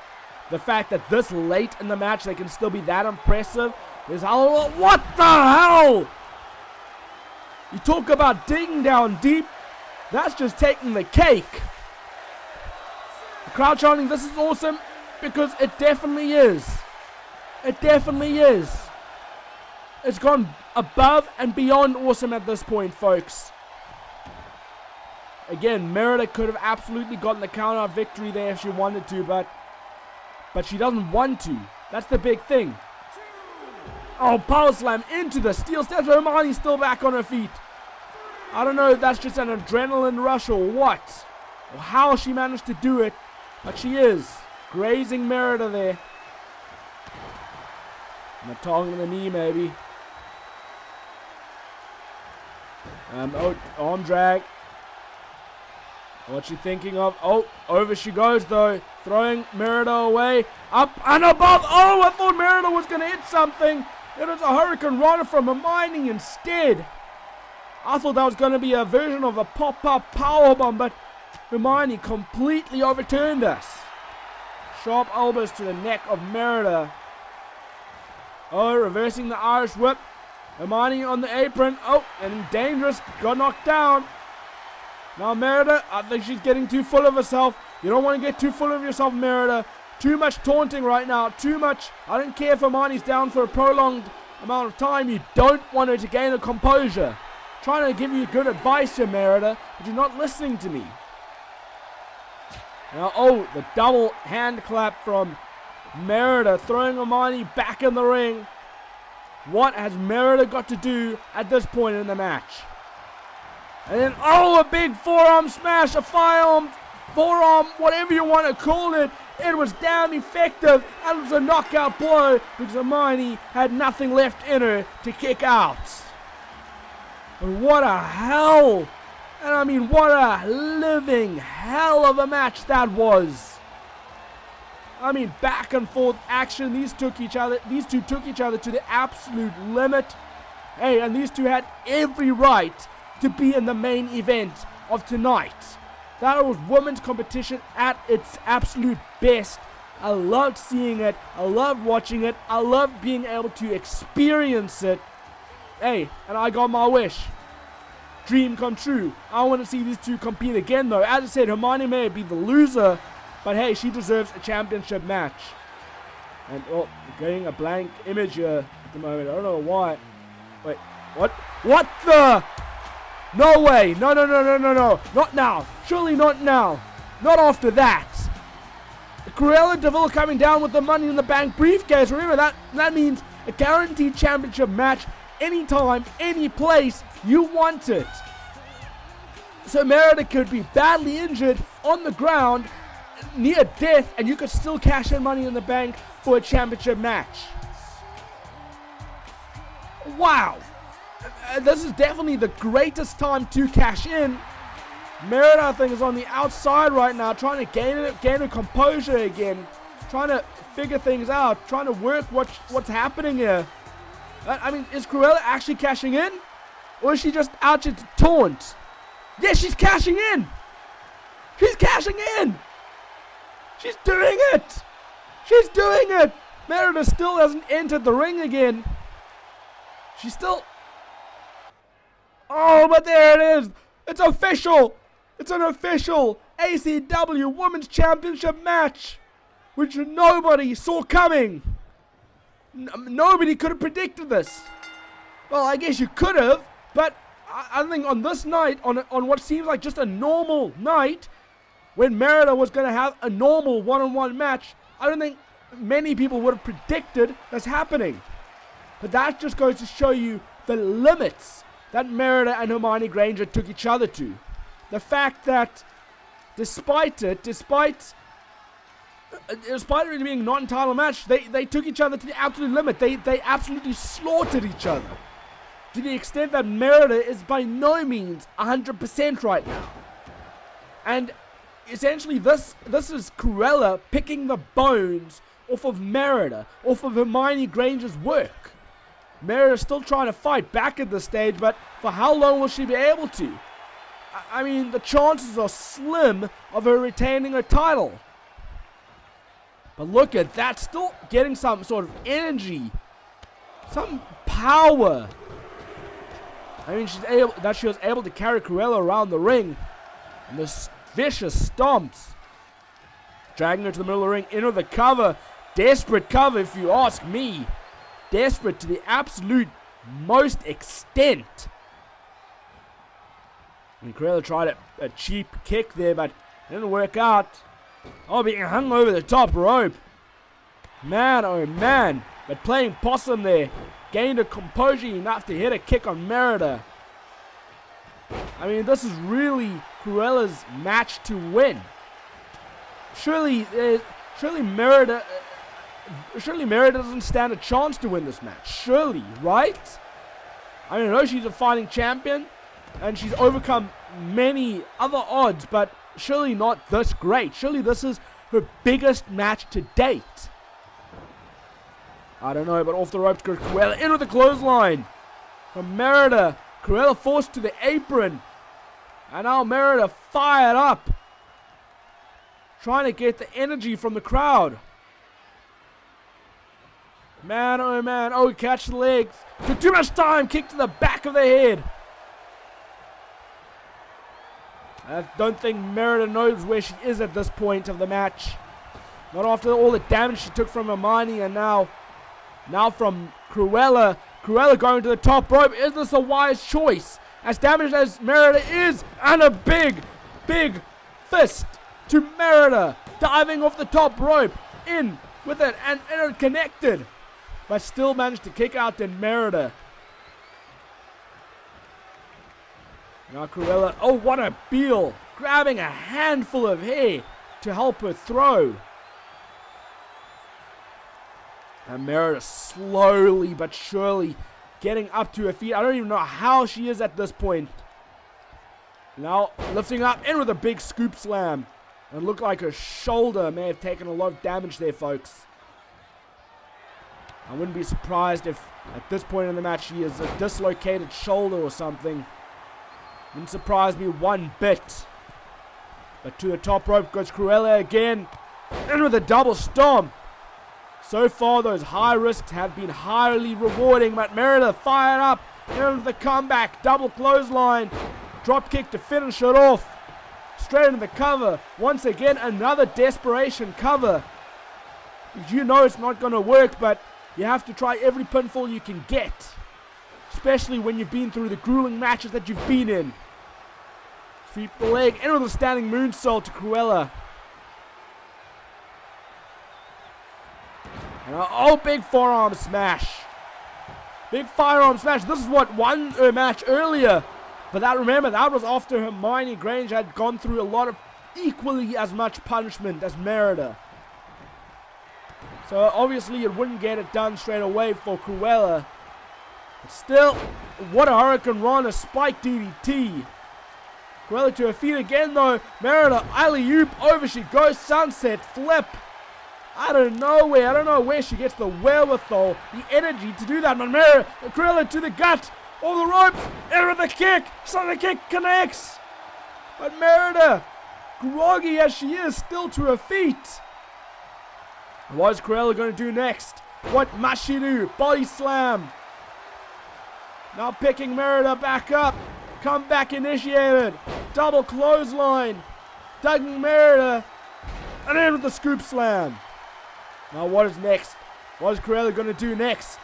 the fact that this late in the match they can still be that impressive is how. What the hell? You talk about digging down deep. That's just taking the cake. The crowd chanting, this is awesome, because it definitely is. It definitely is. It's gone above and beyond awesome at this point, folks. Again, Merida could have absolutely gotten the count-out victory there if she wanted to, but she doesn't want to. That's the big thing. Oh, power slam into the steel steps. Hermione's still back on her feet. I don't know if that's just an adrenaline rush or what, or how she managed to do it. But she is grazing Merida there. And a tongue in the knee, maybe. Oh, arm drag. What's she thinking of? Oh, over she goes, though. Throwing Merida away. Up and above. Oh, I thought Merida was going to hit something. It was a Hurricane Rana from Hermione instead. I thought that was going to be a version of a pop-up powerbomb, but Hermione completely overturned us. Sharp elbows to the neck of Merida. Oh, reversing the Irish whip. Hermione on the apron. Oh, and dangerous. Got knocked down. Now Merida, I think she's getting too full of herself. You don't want to get too full of yourself, Merida. Too much taunting right now. Too much. I don't care if Hermione's down for a prolonged amount of time. You don't want her to gain her composure. Trying to give you good advice here, Merida, but you're not listening to me. Now, oh, the double hand clap from Merida, throwing Hermione back in the ring. What has Merida got to do at this point in the match? And then, oh, a big forearm smash, a firearm, forearm, whatever you want to call it. It was damn effective, and it was a knockout blow because Hermione had nothing left in her to kick out. But what a hell And I mean, what a living hell of a match that was. I mean, back and forth action. These two took each other to the absolute limit. Hey, and these two had every right to be in the main event of tonight. That was women's competition at its absolute best. I loved seeing it. I loved watching it. I loved being able to experience it. Hey, and I got my wish. Dream come true. I want to see these two compete again, though. As I said, Hermione may be the loser, but hey, she deserves a championship match. And, oh, getting a blank image here at the moment. I don't know why. Wait, what? What the? No way. No. Not now. Surely not now. Not after that. Cruella DeVille coming down with the Money in the Bank briefcase. Remember, that means a guaranteed championship match anytime, any place you want it. So Merida could be badly injured on the ground, near death, and you could still cash in Money in the Bank for a championship match. Wow. This is definitely the greatest time to cash in. Merida, I think, is on the outside right now, trying to gain a composure again, trying to figure things out, trying to work what's happening here. I mean, is Cruella actually cashing in? Or is she just out here to taunt? Yes, she's cashing in! She's cashing in! She's doing it! She's doing it! Merida still hasn't entered the ring again. She's still... Oh, but there it is! It's official! It's an official ACW Women's Championship match, which nobody saw coming. Nobody could have predicted this. Well, I guess you could have, but I think on this night, on what seems like just a normal night, when Merida was going to have a normal one-on-one match, I don't think many people would have predicted this happening. But that just goes to show you the limits that Merida and Hermione Granger took each other to. The fact that despite it really being a non-title match, they took each other to the absolute limit. They absolutely slaughtered each other. To the extent that Merida is by no means 100% right now. And essentially this is Cruella picking the bones off of Merida, off of Hermione Granger's work. Merida's still trying to fight back at this stage, but for how long will she be able to? I mean, the chances are slim of her retaining her title. But look at that, still getting some sort of energy, some power. I mean, she was able to carry Cruella around the ring. And the vicious stomps. Dragging her to the middle of the ring, into the cover. Desperate cover, if you ask me. Desperate to the absolute most extent. And Cruella tried a cheap kick there, but it didn't work out. Oh, being hung over the top rope. Man, oh man. But playing possum there. Gained a composure enough to hit a kick on Merida. I mean, this is really Cruella's match to win. Surely Merida doesn't stand a chance to win this match. Surely, right? I mean, I know she's a fighting champion, and she's overcome many other odds, but surely not this great. Surely this is her biggest match to date. I don't know, but off the ropes goes Cruella, in with the clothesline from Merida. Cruella forced to the apron, and now Merida fired up, trying to get the energy from the crowd. Man, oh, catch the legs. Took too much time, kick to the back of the head. I don't think Merida knows where she is at this point of the match. Not after all the damage she took from Hermione, and now from Cruella. Cruella going to the top rope. Is this a wise choice? As damaged as Merida is, and a big fist to Merida. Diving off the top rope. In with it, and connected. But still managed to kick out to Merida. Now Cruella, oh, what a peel. Grabbing a handful of hair to help her throw. And Merida slowly but surely getting up to her feet. I don't even know how she is at this point. Now lifting up in with a big scoop slam. And looked like her shoulder may have taken a lot of damage there, folks. I wouldn't be surprised if at this point in the match she has a dislocated shoulder or something. Wouldn't surprise me one bit. But to the top rope goes Cruella again. In with a double stomp. So far those high risks have been highly rewarding. But Merida fired up. In with the comeback. Double clothesline. Drop kick to finish it off. Straight into the cover. Once again another desperation cover. You know it's not going to work, but you have to try every pinfall you can get. Especially when you've been through the grueling matches that you've been in. Sweep the leg. In with a standing moonsault to Cruella. And big forearm smash. Big firearm smash. This is what won her match earlier. But remember, that was after Hermione Granger had gone through a lot of equally as much punishment as Merida. So obviously it wouldn't get it done straight away for Cruella. But still, what a Hurricane Rana spike DDT. Cruella to her feet again though. Merida, alley-oop, over she goes, sunset flip. Out of nowhere, I don't know where she gets the wherewithal, the energy to do that. But Merida, Cruella to the gut, over the ropes, in with the kick, so the kick connects. But Merida, groggy as she is, still to her feet. What is Cruella going to do next? What must she do? Body slam. Now picking Merida back up. Comeback initiated. Double clothesline. Dugging Merida. And in with the scoop slam. Now what is next? What is Cruella going to do next?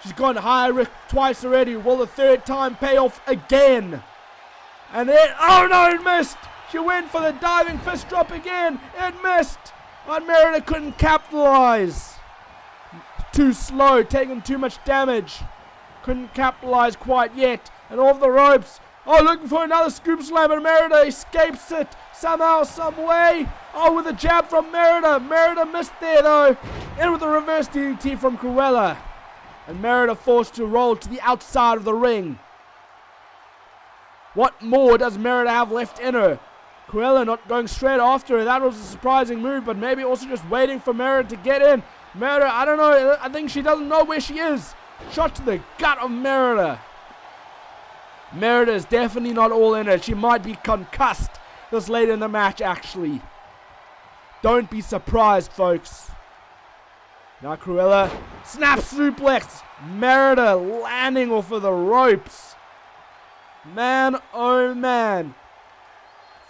She's gone high risk twice already. Will the third time pay off again? And then, oh no, it missed. She went for the diving fist drop again. It missed. But Merida couldn't capitalize. Too slow, taking too much damage. Couldn't capitalize quite yet. And off the ropes. Oh, looking for another scoop slam, and Merida escapes it somehow, some way. Oh, with a jab from Merida. Merida missed there, though. In with a reverse DDT from Cruella. And Merida forced to roll to the outside of the ring. What more does Merida have left in her? Cruella not going straight after her. That was a surprising move, but maybe also just waiting for Merida to get in. Merida, I don't know. I think she doesn't know where she is. Shot to the gut of Merida. Merida is definitely not all in it. She might be concussed this late in the match, actually. Don't be surprised, folks. Now Cruella, snap suplex. Merida landing off of the ropes. Man, oh man.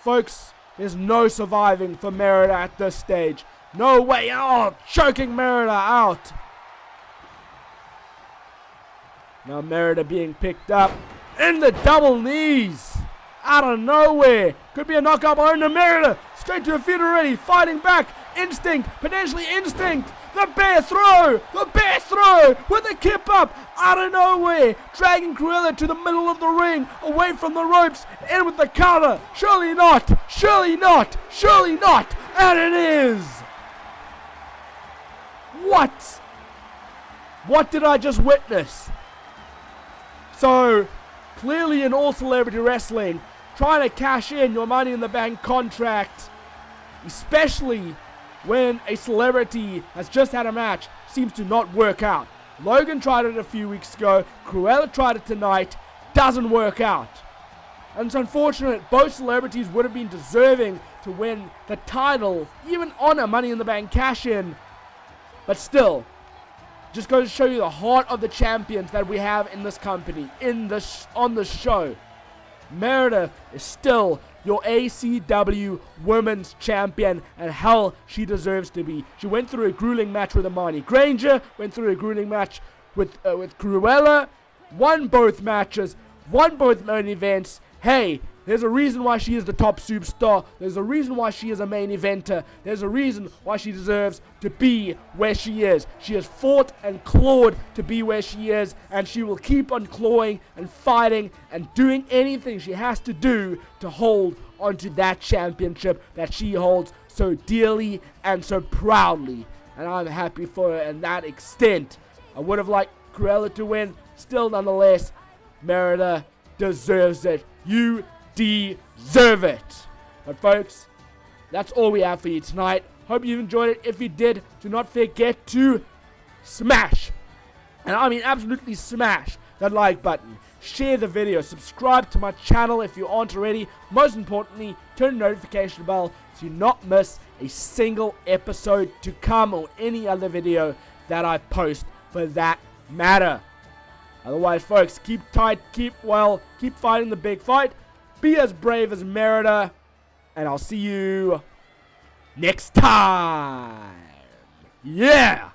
Folks, there's no surviving for Merida at this stage. No way. Oh, choking Merida out. Now Merida being picked up. In the double knees. Out of nowhere. Could be a knockout behind the Merida. Straight to her feet already. Fighting back. Instinct. Potentially instinct. The bear throw. The bear throw. With a kip up. Out of nowhere. Dragging Cruella to the middle of the ring. Away from the ropes. In with the cover. Surely not. Surely not. Surely not. And it is. What? What did I just witness? So, clearly in all celebrity wrestling, trying to cash in your Money in the Bank contract, especially when a celebrity has just had a match, seems to not work out. Logan tried it a few weeks ago, Cruella tried it tonight, doesn't work out. And it's unfortunate, both celebrities would have been deserving to win the title, even on a Money in the Bank cash-in, but still, just goes to show you the heart of the champions that we have in this company, on the show. Merida is still your ACW Women's Champion, and hell, she deserves to be. She went through a grueling match with Hermione Granger, went through a grueling match with Cruella, won both matches, won both main events. Hey, there's a reason why she is the top superstar. There's a reason why she is a main eventer. There's a reason why she deserves to be where she is. She has fought and clawed to be where she is, and she will keep on clawing and fighting and doing anything she has to do to hold onto that championship that she holds so dearly and so proudly. And I'm happy for her in that extent. I would have liked Cruella to win. Still, nonetheless, Merida deserves it. You deserve it. But folks, that's all we have for you tonight. Hope you enjoyed it. If you did, do not forget to smash, and I mean absolutely smash, that like button. Share the video. Subscribe to my channel if you aren't already. Most importantly, turn the notification bell so you not miss a single episode to come or any other video that I post for that matter. Otherwise, folks, keep tight, keep well, keep fighting the big fight. Be as brave as Merida, and I'll see you next time. Yeah!